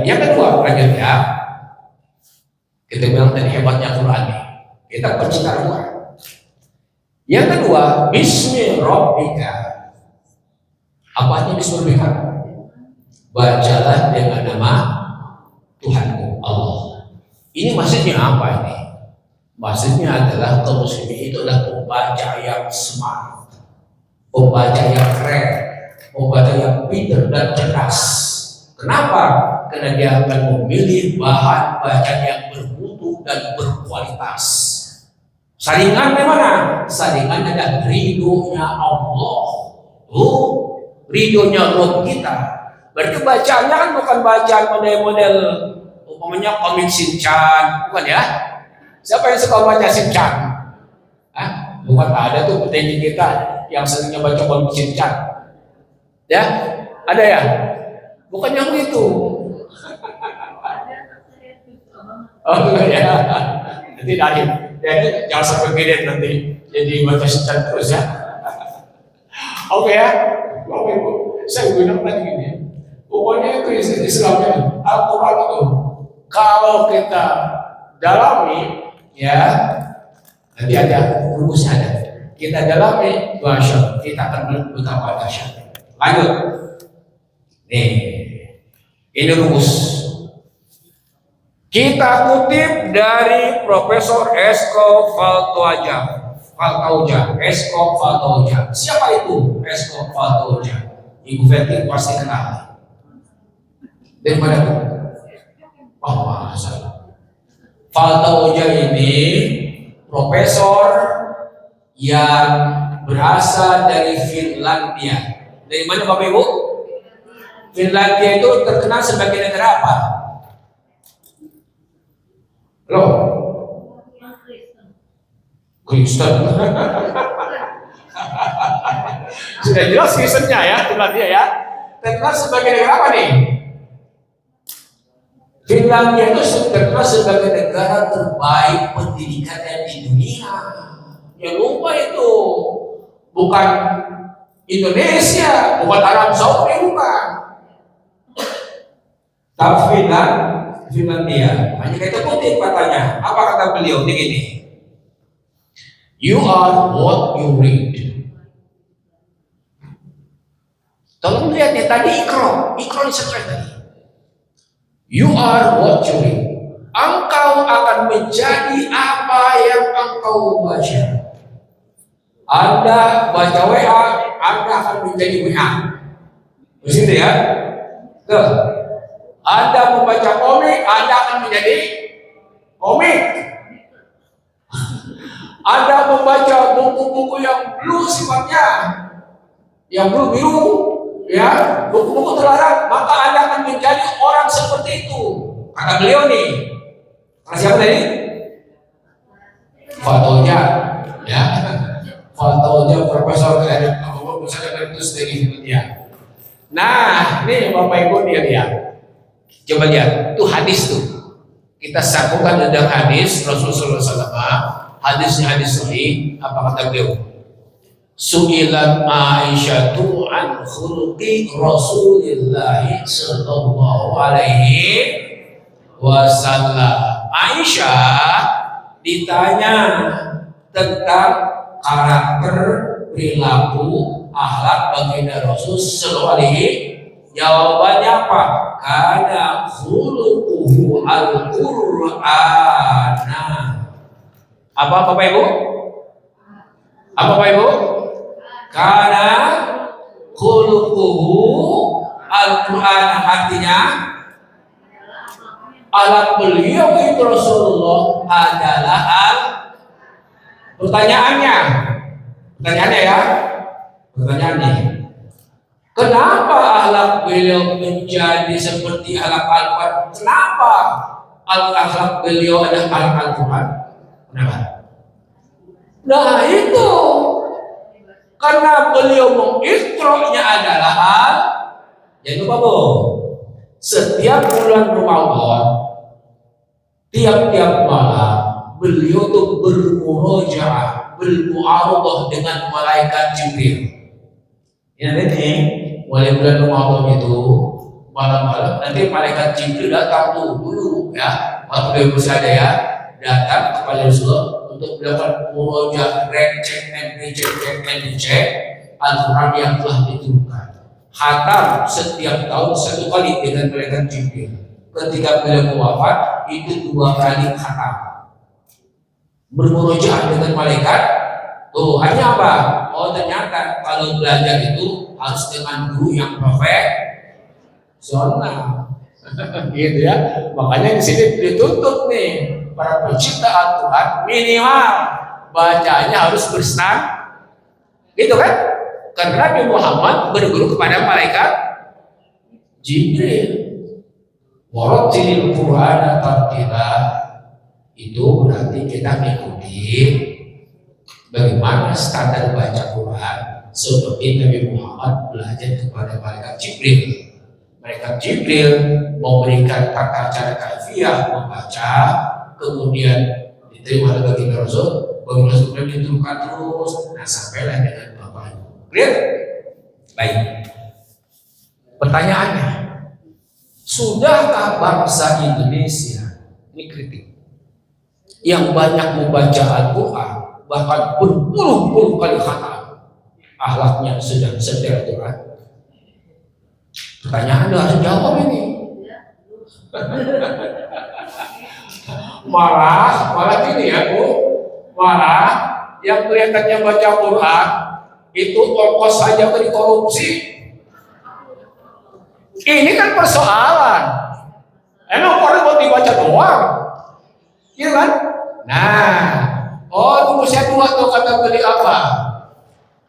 Yang kedua, lanjut ya. Kita bilang tadi hebatnya Quran nih. Kita pencipta Quran. Yang kedua, Bismi Rabbika. Apa artinya Bismi Rabbika? Bacalah dengan nama Tuhanmu Allah. Ini maksudnya apa ini? Maksudnya adalah kaum muslimin itu adalah pembaca yang smart, pembaca yang keren, pembaca yang pintar dan cerdas. Kenapa? Karena dia akan memilih bahan bacaan yang bermutu dan berkualitas. Saringan mana? Saringan adalah ridhonya Allah. Ridhonya Rabb kita. Berarti bacaannya kan bukan bacaan model-model umpamanya komik Shinchan, bukan ya? Siapa yang suka baca Shinchan? Hah? Bukan ada tuh petinggi kita yang seringnya baca komik Shinchan. Ya? Ada ya? Bukan yang itu. Oh ya. Nanti dari. Jadi jangan sampai gede nanti jadi baca Shinchan terus ya. Oke ya. Oke Bu. Saya gunakan lagi gini. Pokoknya itu Islamnya Al-Quran itu kalau kita dalami ya nanti ada rumusnya ada. Kita dalami masya kita akan betapa dahsyat. Lanjut. Nih, ini rumus. Kita kutip dari Profesor Esko Faltauja. Siapa itu Esko Faltauja? Ibu Fetty pasti kenal. Dari mana bu? Oh masa. Faltauja ini profesor yang berasal dari Finlandia. Dari mana Bapak Ibu? Finlandia itu terkenal sebagai negara apa? Loh? Kristen. Sudah jelas Kristennya ya, Finlandia ya. Terkenal sebagai negara apa nih? Finlandia itu terkenal sebagai negara terbaik pendidikan di dunia. Ya lupa itu, bukan Indonesia, bukan Arab Saudi, bukan. Tapi Finlandia. Hanya kita kutip katanya. Apa kata beliau? Begini. You are what you read. Tolong lihat ya tadi ikro disetrek tadi. You are what you read. Engkau akan menjadi apa yang engkau baca. Anda baca WA, Anda akan menjadi WA. Begitu ya? Tuh. Anda membaca komik, Anda akan menjadi komik. Anda membaca buku-buku yang blue sifatnya, yang blue biru, ya, buku-buku terlarang, maka Anda akan menjadi orang seperti itu. Kata beliau nih. Kata siapa tadi? Faltauja, ya. Faltauja profesor dari Finlandia. Nah, nih Bapak Ibu dia lihat. Coba lihat, itu hadis tuh. Kita sambungkan dengan hadis Rasulullah SAW. Hadisnya hadis sahih. Apa kata beliau? Su'ilat Aisyatu an khuluqi Rasulillah sallallahu alaihi wasallam. Aisyah ditanya tentang karakter, perilaku, akhlak baginda Rasul sallallahu alaihi. Jawabannya apa? Kana khuluquhu al-Qur'ana. Apa Bapak Ibu? Apa Bapak Ibu? Kana khuluquhu al-Qur'ana, artinya alat beliau itu Rasulullah adalah pertanyaannya ya. Pertanyaannya. Kenapa akhlak beliau menjadi seperti akhlak Al-Quran? Kenapa akhlak beliau adalah akhlak Al-Quran? Kenapa? Nah itu karena beliau mengikroknya adalah jangan lupa bu, setiap bulan Ramadan, tiap-tiap malam beliau tuh bermurojaah, bermu'aradah dengan malaikat Jibril. Ini mulai bulan Ramadan itu malam-malam nanti malaikat Jibril datang tuh dulu ya, waktu Bapak ada ya, datang kepada Rasulullah untuk melakukan murojaah, cek Al-Quran yang telah diturunkan. Khatam setiap tahun 1 kali dengan malaikat Jibril. Ketika beliau wafat itu 2 kali khatam. Bermurojaah dengan malaikat. Tuh hanya apa? Oh ternyata kalau belajar itu harus dengan guru yang profesional. Gitu ya. Makanya di sini dituntut nih para pencipta Al-Quran minimal bacanya harus bersenang. Gitu kan? Karena Nabi Muhammad berguru kepada malaikat Jibril. Warattilil Qur'ana tartila. Itu berarti kita mengikuti bagaimana standar baca Quran seperti Nabi Muhammad belajar kepada malaikat Jibril. Malaikat Jibril memberikan tata cara kaifiah membaca, kemudian diterima oleh baginda Rasul, baginda Rasul kemudian diturunkan terus, nah sampailah dengan bapaknya. Clear? Baik. Pertanyaannya, sudahkah bangsa Indonesia, ini kritik, yang banyak membaca Al-Quran bahkan berpuluh-puluh kali khatam, akhlaknya sedang teraturan? Pertanyaan Anda harus jawab ini. malah gini ya Bu, malah yang kelihatannya baca Quran itu ongkos saja dikorupsi. Ini kan persoalan. Emang Quran mau dibaca doang? Iya kan? Nah, tunggu saya tua tuh kata beli apa?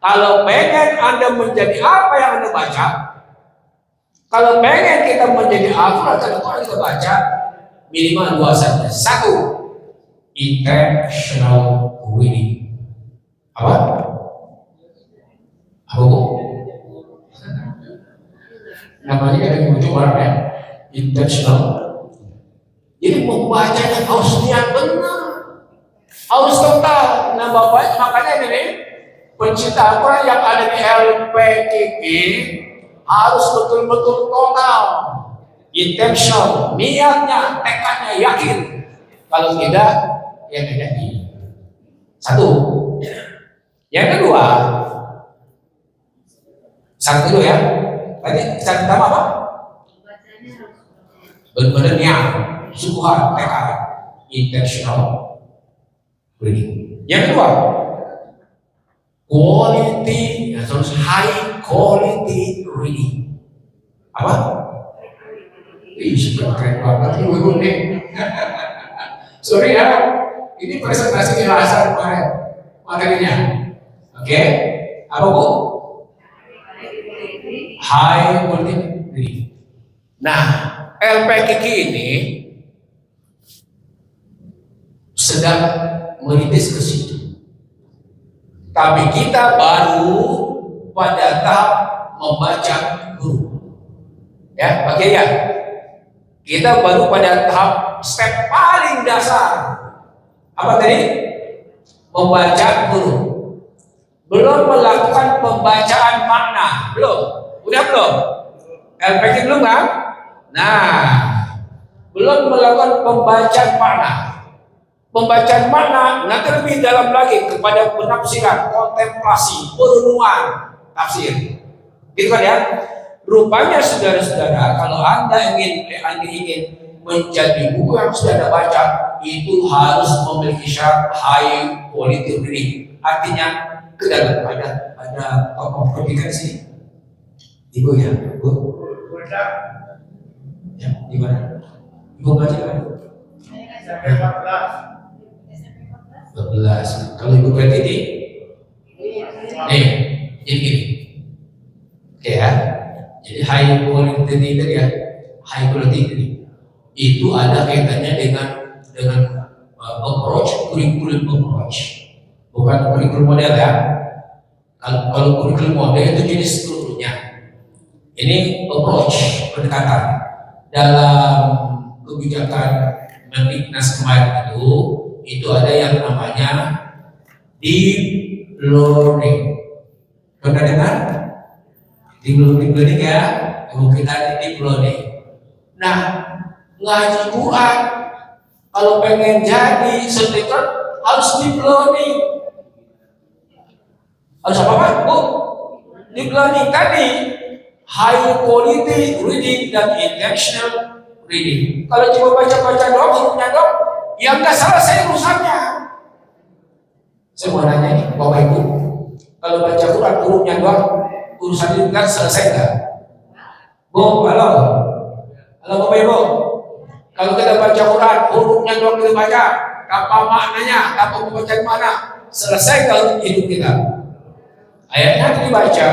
Kalau pengen Anda menjadi apa yang Anda baca, kalau pengen kita menjadi apa yang kita baca, minimal 2 saja. 1, intentional reading. Apa? Apa Bu? Namanya ada yang lucu orang ya, intentional. Jadi membacanya harus niat benar, harus total. Nah Bapak, makanya ini pencipta Al-Quran yang ada di LPKK harus betul-betul total, intentional, niatnya, tekadnya, yakin. Kalau tidak, ya tidak jadi. 1. Yang kedua, satu dulu ya. Tadi yang pertama apa? Benar-benar niat, sungguhan, tekad, intentional reading. Yang kedua, quality, terus high quality reading. Apa? Keren banget ibu nih. Sorry ya, ini presentasi bahasa kemarin materinya. Oke, apa Bu? High quality reading. Nah, LPKK ini sedang merintis ke situ. Tapi kita baru pada tahap membaca guru. Ya, oke ya. Kita baru pada tahap step paling dasar. Apa tadi? Membaca guru. Belum melakukan pembacaan makna. Belum? Udah belum? LPK belum kan? Nah, belum melakukan pembacaan makna. Pembacaan makna nanti lebih dalam lagi kepada penafsiran, kontemplasi, perenungan, tafsir. Gitu kan ya? Rupanya saudara-saudara, kalau Anda ingin menjadi buku yang sudah Anda baca, itu harus memiliki syarat high quality reading. Artinya ke dalam ada komplikasi. Ibu ya, Bu. Ya, gimana? Ibu baca kan? 12. Kalau ibu berarti nih, jadi gini, oke ya. Jadi high quality itu ya, high quality itu ada kaitannya dengan approach, kurikulum approach, bukan kurikulum model ya. Kalau kurikulum model itu jenis kurikulumnya. Ini approach, pendekatan dalam kebijakan Mendiknas kemarin itu ada yang namanya deep learning. Pernah dengar? Diploning ya, kemungkinan diploning. Nah, ngaji Quran kalau pengen jadi speaker harus diploning. Harus apa Pak? Bu, diploning tadi high quality reading dan intentional reading. Kalau cuma baca-baca doang, hurufnya doang, ya nggak selesai urusannya. Saya mau nanya nih, Bapak Ibu, kalau baca Quran hurufnya doang, urusan itu kan selesai nggak? Bu, halo, Bapak Ibu, kalau kita baca Quran hurufnya doang kita baca, apa maknanya, apa pembacaan mana, selesai nggak hidup kita? Ayatnya dibaca,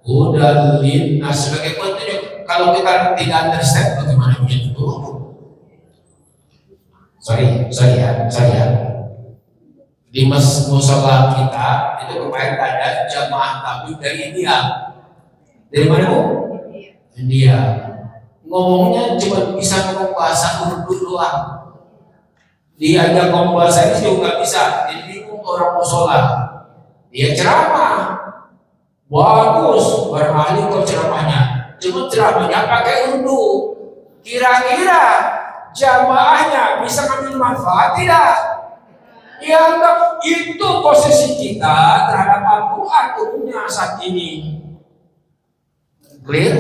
udah lintas sebagai petunjuk. Kalau kita tidak understand, bagaimana begitu? Sorry ya. Di musola kita itu kemarin ada jamaah tabligh dari India. Dari mana Bu? India. Ngomongnya cuma bisa ngomong bahasa Urdu doang. Dia ada ngomong bahasa ini juga nggak bisa. Jadi bingung orang musola. Dia ceramah, bagus, berahli kok ceramahnya. Cuma ceramahnya pakai Urdu. Kira-kira jamaahnya bisa ngambil manfaat tidak? Ya enggak, itu posisi kita terhadap Al-Quran umumnya saat ini. Clear?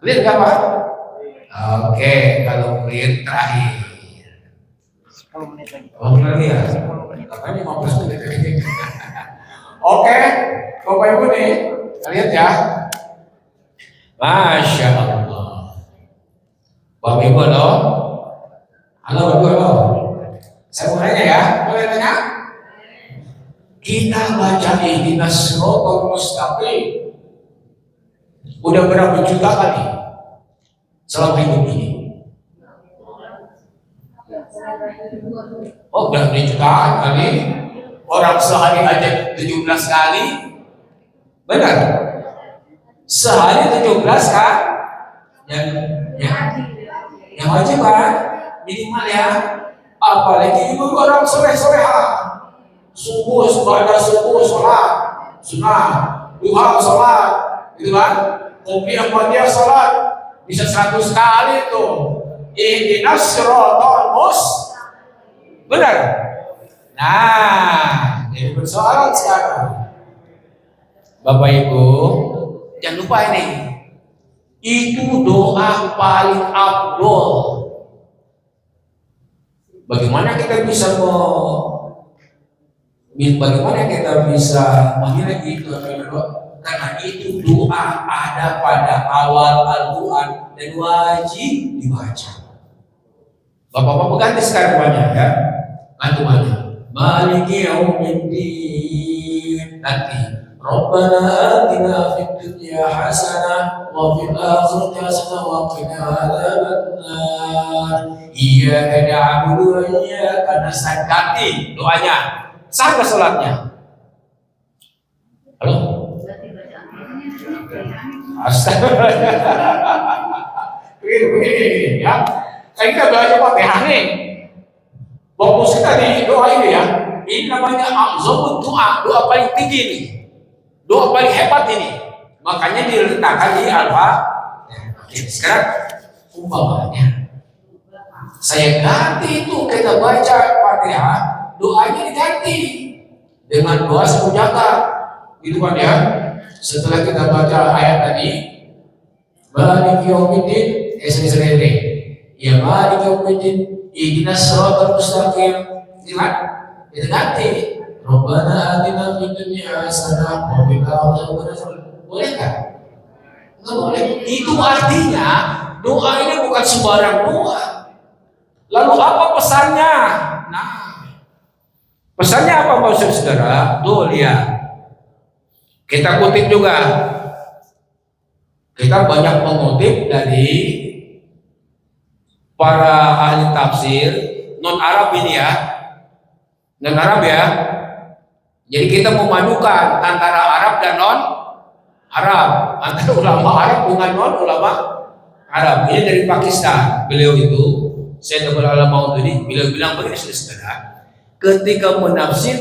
Clear nggak Pak? Oke, kalau clear terakhir 10 menit lagi. Oh lagi ya? 15 menit lagi. Oke, Bapak Ibu nih, lihat ya. Masya Allah. Bapak Ibu loh. Halo Bapak Ibu loh. Saya mau nanya ya, boleh tanya? Kita baca ihdinas siratal mustaqim udah berapa juta kali selama hidup ini? Oh, udah jutaan kali. Orang sehari aja 17 kali. Benar? Sehari 17 kan? Yang wajib kan? Minimal ya. Apalagi ibu orang sore-soreha. Subuh, subuh sholat sunnah, duha sholat, gitu kan? Kopi apa dia sholat bisa 100 kali tuh. Ihdinas siratal mustaqim. Benar? Nah, jadi persoalan sekarang. Bapak Ibu, jangan lupa ini. Itu doa paling afdol. Bagaimana kita bisa menilai itu? Karena itu doa ada pada awal Al-Quran dan wajib dibaca. Bapak-bapak ganti sekarang banyak ya. Ganti banyak. Maliki yaumiddin. Nanti Rabbana atina fid dunya hasanah wa fil akhirati hasanah wa qina adzabannar. Iyyaka na'budu wa iyyaka nasta'in. Ganti doanya. Sah ke salatnya? Halo? Astagfirullah. Begini ya. Kita baca Fatihah nih. Fokus kita di doa ini ya. Ini namanya a'zamud doa, doa paling tinggi ini. Doa paling hebat ini. Makanya diletakkan di Al-Fatihah. Sekarang umpamanya saya ganti itu, kita baca Fatihah, doanya diganti dengan doa semuanya, gitu kan ya. Setelah kita baca ayat tadi, Maliki yaumiddin, sering-sering ya Maliki yaumiddin, ihdinas siratal mustaqim, lihat, kita ganti Rabbana atina fid dunya hasanah wa fil akhirati hasanah. Boleh nggak? Nggak boleh. Itu artinya doa ini bukan sembarang doa. Lalu apa pesannya? Nah, pesannya apa maksud saudara? Tuh lihat. Kita kutip juga. Kita banyak mengutip dari para ahli tafsir non Arab ini ya. Non Arab ya. Jadi kita memadukan antara Arab dan non Arab, antara ulama Arab dengan non ulama Arab. Ini dari Pakistan. Beliau itu Sayyid Abdul Alam Maududi, beliau bilang begini saudara, ketika menafsir